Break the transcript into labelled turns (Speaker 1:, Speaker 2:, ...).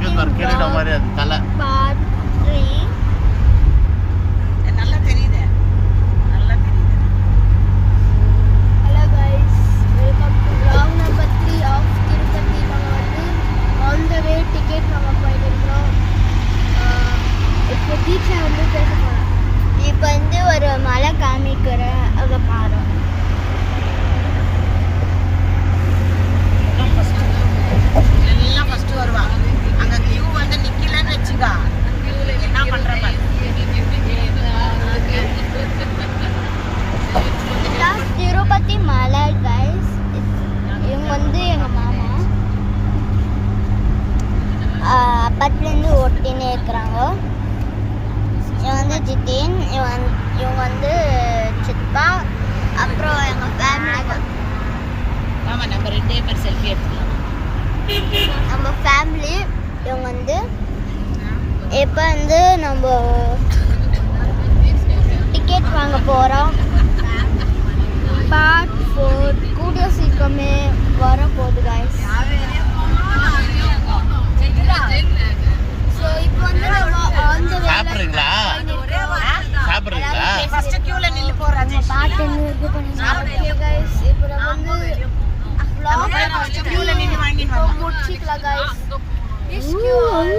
Speaker 1: கிரீடம் மாதிரி அது தலை.
Speaker 2: பார்ட் 3
Speaker 3: நல்லா தெரியுது.
Speaker 2: Hello guys, welcome to vlog number 3 of Tirupati. நம்ம வந்து ஆன் த வே டிக்கெட் நம்ம போயிட்டு இருக்கோம். இப்போ தீட்சா வந்து பேச போகிறோம். இப்போ வந்து ஒரு மலை காமிக்கிறேன், அதை பாரு.
Speaker 3: எல்லாம் ஃபர்ஸ்ட் வருவாங்க. அங்க கியூ வந்து நிக்கலன்னு வெச்சுக்கா, என்ன பண்ற பாரு.
Speaker 2: திருப்பதி மலை கைஸ். இவங்க வந்து எங்க மாமா அப்பத்துலேருந்து ஓட்டினே இருக்கிறாங்க. இவன் வந்து ஜித்தேன், இவங்க வந்து சித்பா, அப்புறம் எங்கள் ஃபேமிலி.
Speaker 3: ஆமா, நம்ம 2 பேர் செல்ஃபி எடுத்துக்கலாம்.
Speaker 2: நம்ம ஃபேமிலி இவங்க வந்து இப்போ வந்து நம்ம டிக்கெட் வாங்க போகிறோம். பார்ட் 4 கூடிய சீக்கிரமே வரப்போகுது கைஸ். ஸோ இப்போ வந்து நம்ம ஆன் த
Speaker 1: சாப்பிட்றீங்களா?
Speaker 3: ஃபர்ஸ்ட் கியூல நின்னு போறாங்க.
Speaker 2: பாட்டு இது பண்ணி கைஸ். இப்போ நம்ம வந்து
Speaker 3: ஃபர்ஸ்ட் கியூல நின்னு வாங்கிட்டு வரோம்.
Speaker 2: முடிச்சிக்கலாம் கைஸ். இஷ்கியால்